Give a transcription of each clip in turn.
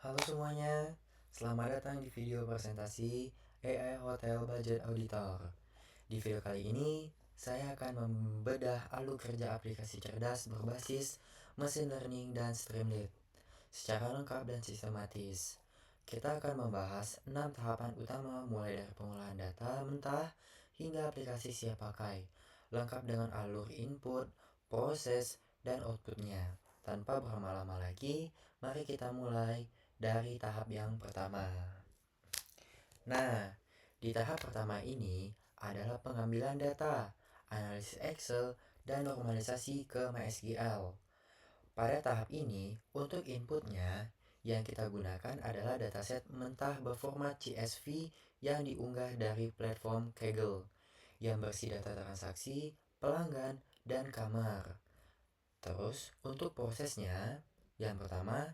Halo semuanya, selamat datang di video presentasi AI Hotel Budget Auditor. Di video kali ini, saya akan membedah alur kerja aplikasi cerdas berbasis machine learning dan Streamlit secara lengkap dan sistematis. Kita akan membahas 6 tahapan utama mulai dari pengolahan data mentah hingga aplikasi siap pakai, lengkap dengan alur input, proses, dan outputnya. Tanpa berlama-lama lagi, mari kita mulai dari tahap yang pertama. Nah, di tahap pertama ini adalah pengambilan data, analisis Excel, dan normalisasi ke MySQL. Pada tahap ini, untuk inputnya, yang kita gunakan adalah dataset mentah berformat CSV yang diunggah dari platform Kaggle, yang berisi data transaksi, pelanggan, dan kamar. Terus, untuk prosesnya, yang pertama,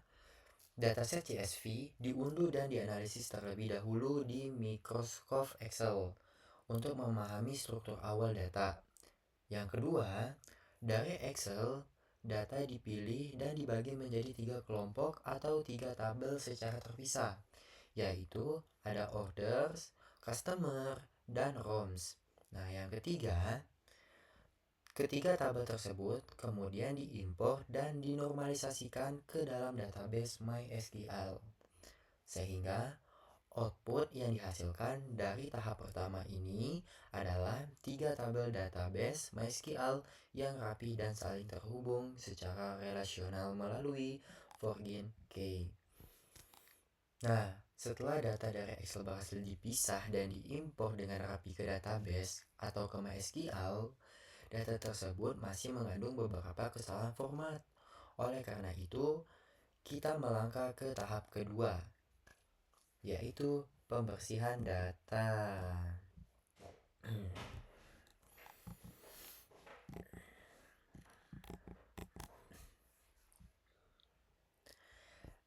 dataset CSV diunduh dan dianalisis terlebih dahulu di Microsoft Excel untuk memahami struktur awal data. Yang kedua, dari Excel, data dipilih dan dibagi menjadi 3 kelompok atau 3 tabel secara terpisah, yaitu ada orders, customer, dan ROMs. Nah, yang ketiga tabel tersebut kemudian diimpor dan dinormalisasikan ke dalam database MySQL. Sehingga output yang dihasilkan dari tahap pertama ini adalah 3 tabel database MySQL yang rapi dan saling terhubung secara relasional melalui forging key. Nah, setelah data dari Excel berhasil dipisah dan diimpor dengan rapi ke database atau ke MySQL, data tersebut masih mengandung beberapa kesalahan format. Oleh karena itu, kita melangkah ke tahap kedua, yaitu pembersihan data.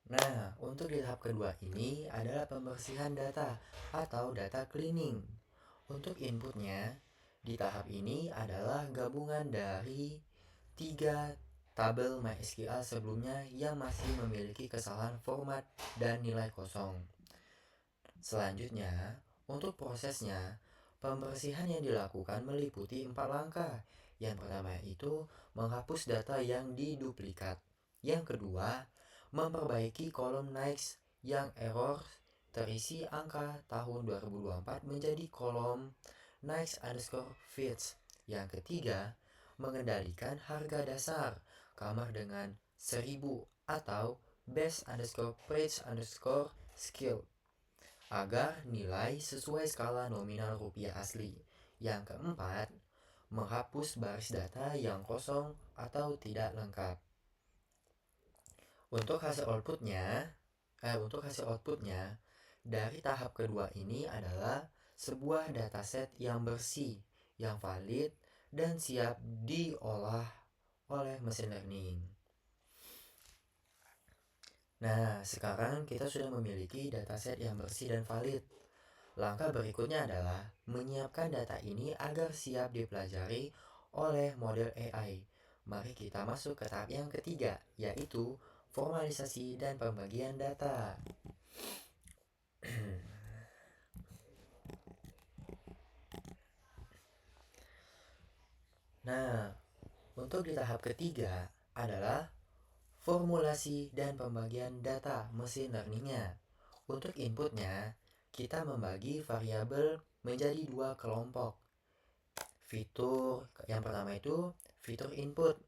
Nah, untuk di tahap kedua ini adalah pembersihan data atau data cleaning. Untuk inputnya, di tahap ini adalah gabungan dari 3 tabel MySQL sebelumnya yang masih memiliki kesalahan format dan nilai kosong. Selanjutnya, untuk prosesnya, pembersihan yang dilakukan meliputi 4 langkah. Yang pertama itu menghapus data yang diduplikat. Yang kedua, memperbaiki kolom next yang error terisi angka tahun 2024 menjadi kolom next underscore fits. Yang ketiga, mengendalikan harga dasar kamar dengan 1000 atau best underscore price underscore skill agar nilai sesuai skala nominal rupiah asli. Yang keempat, menghapus baris data yang kosong atau tidak lengkap. Untuk hasil outputnya dari tahap kedua ini adalah sebuah dataset yang bersih, yang valid, dan siap diolah oleh mesin learning. Nah, sekarang kita sudah memiliki dataset yang bersih dan valid. Langkah berikutnya adalah menyiapkan data ini agar siap dipelajari oleh model AI. Mari kita masuk ke tahap yang ketiga, yaitu formalisasi dan pembagian data. Nah, untuk di tahap ketiga adalah formulasi dan pembagian data mesin learningnya. Untuk inputnya, kita membagi variabel menjadi 2 kelompok. Fitur yang pertama itu fitur input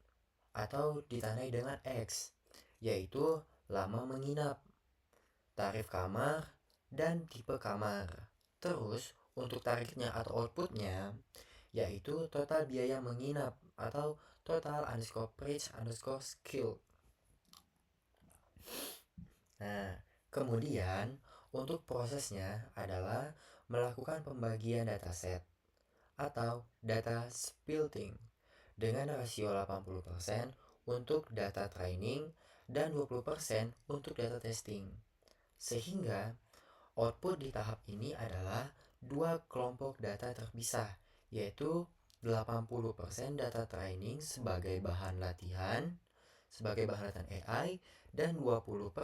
atau ditandai dengan X, yaitu lama menginap, tarif kamar, dan tipe kamar. Terus untuk tarifnya atau outputnya yaitu total biaya menginap atau total underscore price underscore skill. Nah, kemudian untuk prosesnya adalah melakukan pembagian dataset atau data splitting dengan rasio 80% untuk data training dan 20% untuk data testing. Sehingga output di tahap ini adalah 2 kelompok data terpisah, yaitu 80% data training sebagai bahan latihan, sebagai bahan latihan AI dan 20%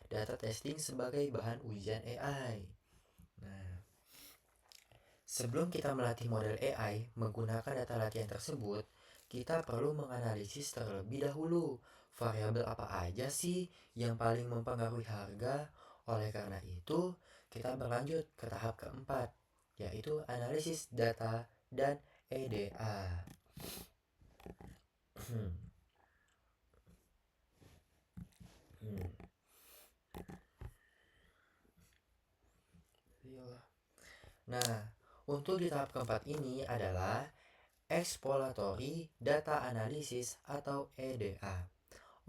data testing sebagai bahan ujian AI. Nah, sebelum kita melatih model AI menggunakan data latihan tersebut, kita perlu menganalisis terlebih dahulu variabel apa aja sih yang paling mempengaruhi harga. Oleh karena itu, kita berlanjut ke tahap keempat, yaitu analisis data dan EDA. Nah, untuk di tahap keempat ini adalah exploratory data analysis atau EDA.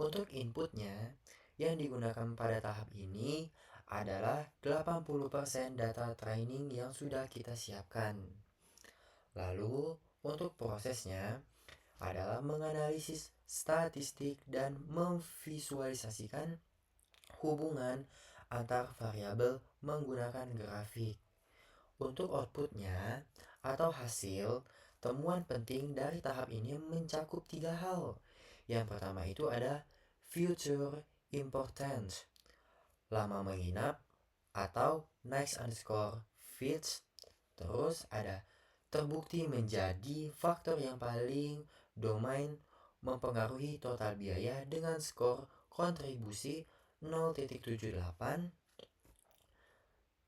Untuk inputnya, yang digunakan pada tahap ini adalah 80% data training yang sudah kita siapkan. Lalu, untuk prosesnya adalah menganalisis statistik dan memvisualisasikan hubungan antar variabel menggunakan grafik. Untuk outputnya atau hasil, temuan penting dari tahap ini mencakup 3 hal. Yang pertama itu ada future importance, lama menginap atau next underscore fits. Terus ada terbukti menjadi faktor yang paling domain mempengaruhi total biaya dengan skor kontribusi 0.78.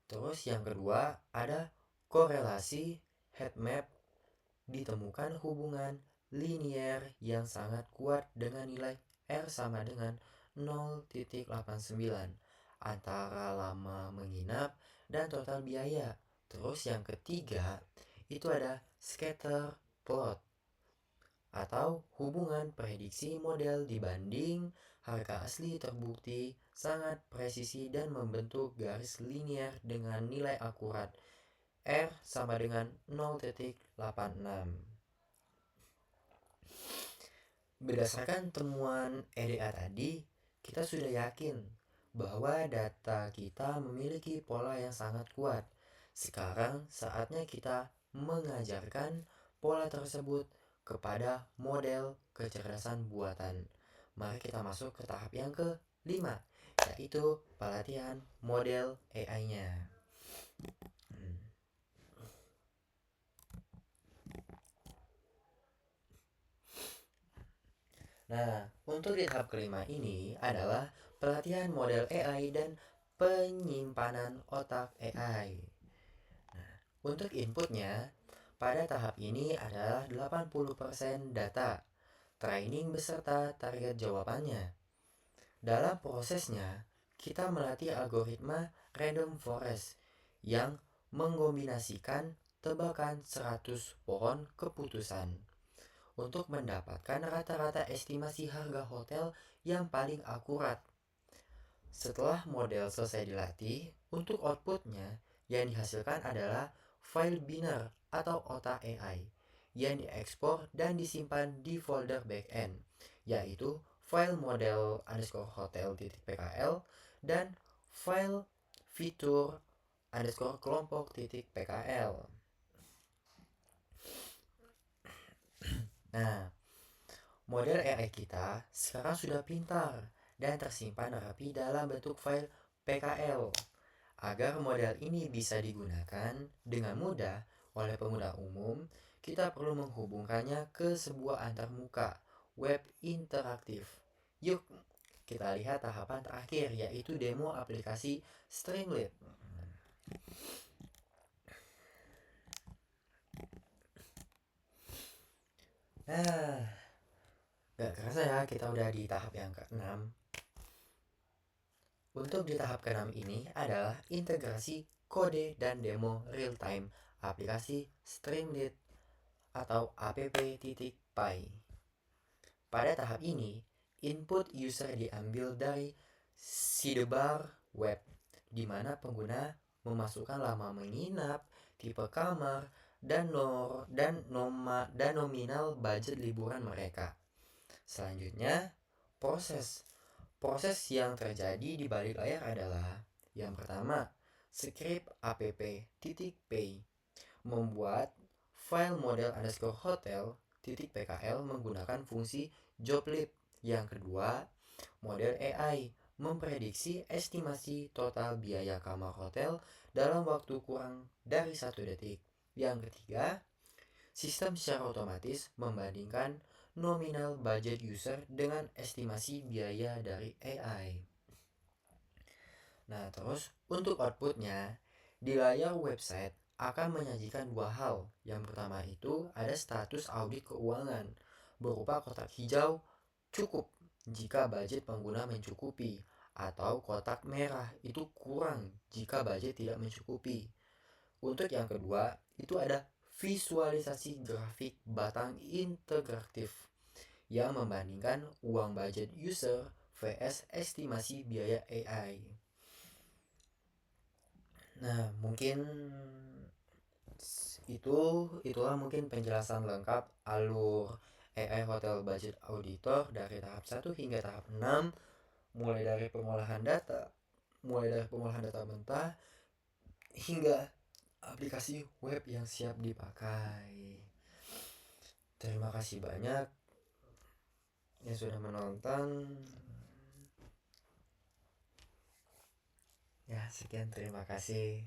Terus yang kedua ada korelasi heat map, ditemukan hubungan linier yang sangat kuat dengan nilai R sama dengan 0.89 antara lama menginap dan total biaya. Terus yang ketiga itu ada scatter plot atau hubungan prediksi model dibanding harga asli terbukti sangat presisi dan membentuk garis linier dengan nilai akurat R sama dengan 0.86. Berdasarkan temuan EDA tadi, kita sudah yakin bahwa data kita memiliki pola yang sangat kuat. Sekarang saatnya kita mengajarkan pola tersebut kepada model kecerdasan buatan. Mari kita masuk ke tahap yang kelima, yaitu pelatihan model AI-nya. Nah, untuk di tahap kelima ini adalah pelatihan model AI dan penyimpanan otak AI. Nah, untuk inputnya, pada tahap ini adalah 80% data, training beserta target jawabannya. Dalam prosesnya, kita melatih algoritma random forest yang mengkombinasikan tebakan 100 pohon keputusan untuk mendapatkan rata-rata estimasi harga hotel yang paling akurat. Setelah model selesai dilatih, untuk outputnya yang dihasilkan adalah file binner atau otak AI yang diekspor dan disimpan di folder backend, yaitu file model underscore hotel.pkl dan file fitur underscore kelompok.pkl. Nah, model AI kita sekarang sudah pintar dan tersimpan rapi dalam bentuk file PKL. Agar model ini bisa digunakan dengan mudah oleh pengguna umum, kita perlu menghubungkannya ke sebuah antarmuka web interaktif. Yuk, kita lihat tahapan terakhir, yaitu demo aplikasi Streamlit. Nah, gak kerasa ya kita udah di tahap yang ke-6. Untuk di tahap ke-6 ini adalah integrasi kode dan demo real-time aplikasi Streamlit atau app.py. Pada tahap ini, input user diambil dari sidebar web, di mana pengguna memasukkan lama menginap, tipe kamar, dan nominal budget liburan mereka. Selanjutnya, proses yang terjadi di balik layar adalah yang pertama, script app.py membuat file model underscore hotel.pkl menggunakan fungsi joblib Yang kedua, model AI memprediksi estimasi total biaya kamar hotel dalam waktu kurang dari 1 detik. Yang ketiga, sistem secara otomatis membandingkan nominal budget user dengan estimasi biaya dari AI. Nah, terus untuk outputnya, di layar website akan menyajikan dua hal. Yang pertama itu ada status audit keuangan berupa kotak hijau cukup jika budget pengguna mencukupi, atau kotak merah itu kurang jika budget tidak mencukupi. Untuk yang kedua, itu ada visualisasi grafik batang integratif yang membandingkan uang budget user vs estimasi biaya AI. Nah, mungkin itulah mungkin penjelasan lengkap alur AI Hotel Budget Auditor dari tahap 1 hingga tahap 6, mulai dari pengolahan data mentah hingga aplikasi web yang siap dipakai. Terima kasih banyak yang sudah menonton. Ya, sekian, terima kasih.